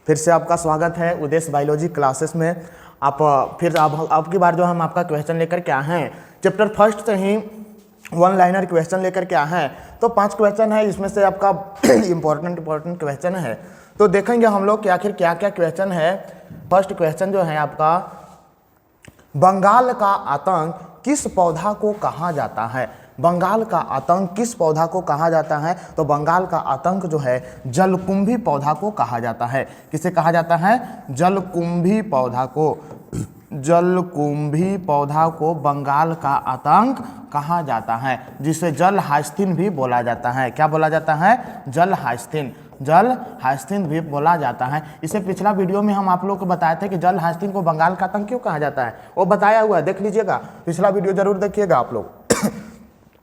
फिर से आपका स्वागत है उद्देश्य बायोलॉजी क्लासेस में। अब की बार जो हम आपका क्वेश्चन लेकर के आए हैं, चैप्टर फर्स्ट से ही वन लाइनर क्वेश्चन लेकर के आए हैं। तो 5 क्वेश्चन है, इसमें से आपका इम्पोर्टेंट क्वेश्चन है। तो देखेंगे हम लोग कि आखिर क्या क्या क्वेश्चन है। फर्स्ट क्वेश्चन जो है आपका, बंगाल का आतंक किस पौधा को कहा जाता है? बंगाल का आतंक किस पौधा को कहा जाता है? तो बंगाल का आतंक जो है जलकुंभी पौधा को कहा जाता है। किसे कहा जाता है? जलकुंभी पौधा को। जलकुंभी पौधा को बंगाल का आतंक कहा जाता है, जिसे जल हाइस्थिन भी बोला जाता है। क्या बोला जाता है? जल हाइस्थिन। जल हाइस्थिन भी बोला जाता है। इसे पिछला वीडियो में हम आप लोग को बताए थे कि जल हाइस्थिन को बंगाल का आतंक क्यों कहा जाता है, वो बताया हुआ है, देख लीजिएगा, पिछला वीडियो जरूर देखिएगा आप लोग।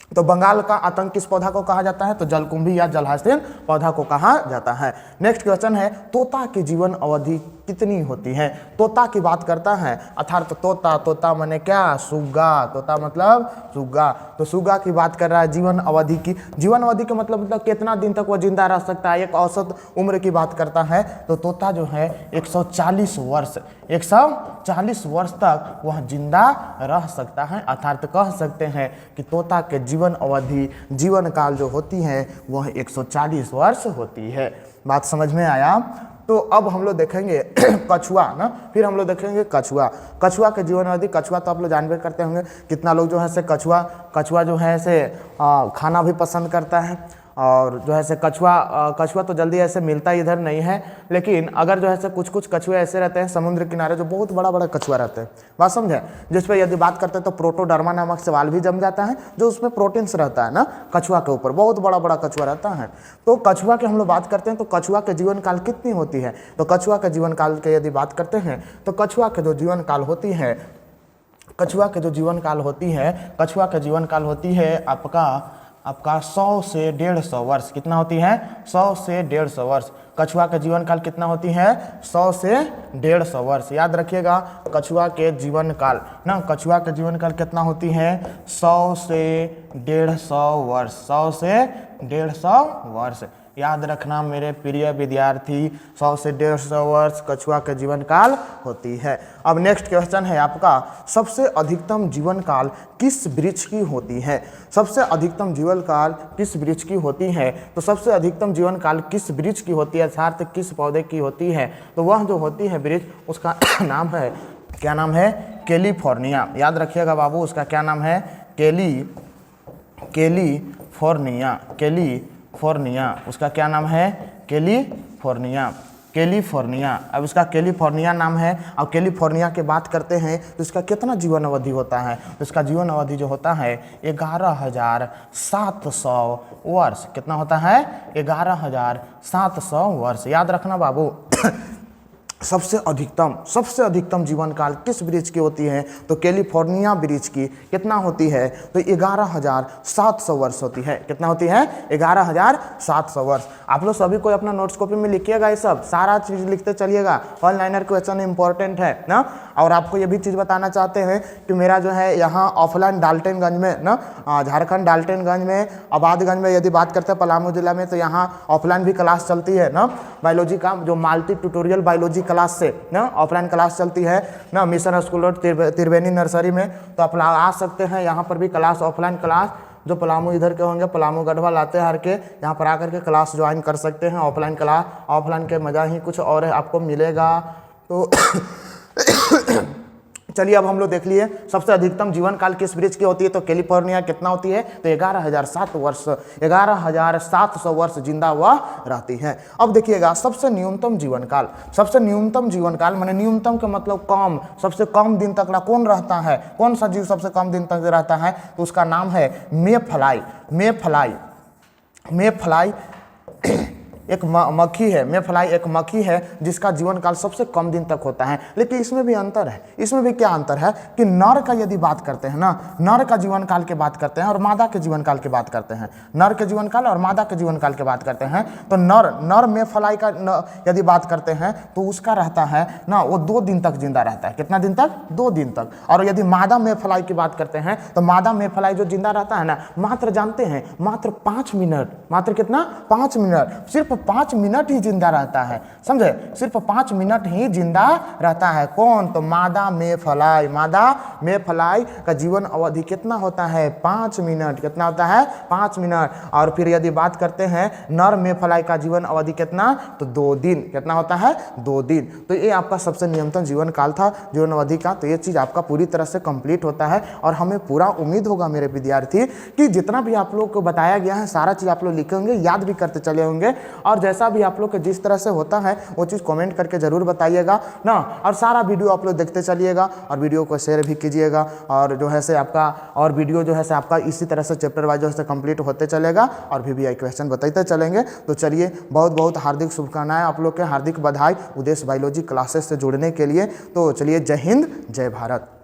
तो बंगाल का आतंक किस पौधा को कहा जाता है? तो जलकुंभी या जल हाइस्थिन पौधा को कहा जाता है। नेक्स्ट क्वेश्चन है, तोता की जीवन अवधि कितनी होती है? तोता की बात करता है, अर्थात तोता माने क्या? सुग्गा। तोता मतलब सुग्गा। तो सुग्गा की बात कर रहा है जीवन अवधि की। जीवन अवधि का मतलब कितना दिन तक वह जिंदा रह सकता है, एक औसत उम्र की बात करता है। तो तोता जो है 140 वर्ष तक वह जिंदा रह सकता है। अर्थात कह सकते हैं कि तोता के जीवन अवधि, जीवन काल जो होती है वह 140 वर्ष होती है। बात समझ में आया? तो अब हम लोग देखेंगे कछुआ ना, फिर हम लोग देखेंगे कछुआ। कछुआ के जीवन अवधि, कछुआ तो आप लोग जानबे करते होंगे, कितना लोग जो है से कछुआ जो है से खाना भी पसंद करता है। और जो है से कछुआ तो जल्दी ऐसे मिलता इधर नहीं है, लेकिन अगर जो है से कुछ कछुए ऐसे रहते हैं समुद्र किनारे जो बहुत बड़ा कछुआ रहते हैं, बात समझे, जिस पर यदि बात करते हैं तो प्रोटोडर्मा नामक सवाल भी जम जाता है, जो उसमें प्रोटीन्स रहता है ना कछुआ के ऊपर, बहुत बड़ा कछुआ रहता है। तो कछुआ की हम लोग बात करते हैं तो कछुआ के जीवन काल कितनी होती है? तो कछुआ के जीवन काल के यदि बात करते हैं तो कछुआ के जो जीवन काल होती है, कछुआ के जीवन काल होती है आपका 100 से 150 वर्ष। कितना होती है? 100 से 150 वर्ष। कछुआ का जीवन काल कितना होती है? 100 से 150 वर्ष। याद रखिएगा कछुआ के जीवन काल ना, कछुआ के जीवन काल कितना होती है? 100 से 150 वर्ष। 100 से 150 वर्ष याद रखना मेरे प्रिय विद्यार्थी, 100 से 150 वर्ष कछुआ के जीवन काल होती है। अब नेक्स्ट क्वेश्चन है आपका, सबसे अधिकतम जीवन काल किस वृक्ष की होती है? सबसे अधिकतम जीवन काल किस वृक्ष की होती है? तो सबसे अधिकतम जीवन काल किस वृक्ष की होती है, अर्थात किस पौधे की होती है? तो वह जो होती है वृक्ष, उसका नाम है, क्या नाम है? कैलिफोर्निया। याद रखिएगा बाबू, उसका क्या नाम है? कैलिफोर्निया। उसका क्या नाम है? कैलिफोर्निया। अब इसका कैलिफोर्निया नाम है। और कैलिफोर्निया की बात करते हैं तो इसका कितना जीवन अवधि होता है? तो इसका जीवन अवधि जो होता है 11,700 वर्ष। कितना होता है? 11,700 वर्ष। याद रखना बाबू, सबसे अधिकतम जीवन काल किस वृक्ष की होती है? तो कैलिफोर्निया वृक्ष की कितना होती है? तो 11,700 वर्ष होती है। कितना होती है? 11,700 वर्ष। आप लोग सभी को अपना नोट्स कॉपी में लिखिएगा, ये सब सारा चीज लिखते चलिएगा, वन लाइनर क्वेश्चन इंपॉर्टेंट है ना। और आपको ये भी चीज़ बताना चाहते हैं कि मेरा जो है यहाँ ऑफलाइन डाल्टनगंज में ना, झारखंड डाल्टनगंज में, आबादगंज में यदि बात करते हैं पलामू जिला में, तो यहाँ ऑफलाइन भी क्लास चलती है ना बायोलॉजी का, जो माल्टी ट्यूटोरियल बायोलॉजी क्लास से ना ऑफलाइन क्लास चलती है ना, मिशन स्कूल रोड त्रिवेणी नर्सरी में। तो आप आ सकते हैं, यहाँ पर भी क्लास, ऑफलाइन क्लास, जो पलामू इधर के होंगे, पलामू गढ़वा लाते हर के, यहाँ पर आकर के क्लास ज्वाइन कर सकते हैं। ऑफलाइन क्लास, ऑफलाइन के मज़ा ही कुछ और है, आपको मिलेगा। तो चलिए अब हम लोग देख लिए सबसे अधिकतम जीवन काल किस वृक्ष की होती है? तो कैलिफोर्निया कितना होती है? तो 11,700 वर्ष जिंदा वह रहती है। अब देखिएगा सबसे न्यूनतम जीवन काल माने न्यूनतम का मतलब कम, सबसे कम दिन तक कौन रहता है? कौन सा जीव सबसे कम दिन तक रहता है? तो उसका नाम है मेफ्लाई। एक मक्खी है, मेफ्लाई एक मक्खी है जिसका जीवन काल सबसे कम दिन तक होता है। लेकिन इसमें भी अंतर है। इसमें भी क्या अंतर है कि नर का यदि बात करते हैं ना, नर का जीवन काल की बात करते हैं और मादा के जीवन काल की बात करते हैं, नर के जीवन काल और मादा के जीवन काल की बात करते हैं। तो नर मेफ्लाई का यदि बात करते हैं तो उसका रहता है ना, वो 2 दिन तक जिंदा रहता है। कितना दिन तक? 2 दिन तक। और यदि मादा मेफ्लाई की बात करते हैं तो मादा मेफ्लाई जो जिंदा रहता है ना, मात्र जानते हैं, मात्र 5 मिनट। मात्र कितना? 5 मिनट। सिर्फ सिर्फ 5 मिनट ही जिंदा रहता है, समझे, सिर्फ 5 मिनट ही जिंदा रहता है। कौन? तो मादा मेफलाई। मादा मेफलाई का जीवन अवधि कितना होता है? 5 मिनट। कितना होता है? 5 मिनट। और फिर यदि बात करते हैं नर मेफलाई का जीवन अवधि कितना? तो 2 दिन। कितना होता है? 2 दिन। तो ये आपका सबसे न्यूनतम जीवन काल था, जीवन अवधि का। तो ये चीज आपका पूरी तरह से कंप्लीट होता है और हमें पूरा उम्मीद होगा मेरे विद्यार्थी कि जितना भी आप लोग को बताया गया है सारा चीज आप लोग लिखे होंगे, याद भी करते चले होंगे, और जैसा भी आप लोग के जिस तरह से होता है वो चीज कमेंट करके जरूर बताइएगा ना। और सारा वीडियो आप लोग देखते चलिएगा और वीडियो को शेयर भी कीजिएगा, और जो है से आपका और वीडियो जो है से आपका इसी तरह से चैप्टर वाइज जो है कंप्लीट होते चलेगा और भी क्वेश्चन बताते चलेंगे। तो चलिए, बहुत बहुत हार्दिक शुभकामनाएं आप लोग के, हार्दिक बधाई उदेश बायोलॉजी क्लासेस से जुड़ने के लिए। तो चलिए, जय हिंद, जय भारत।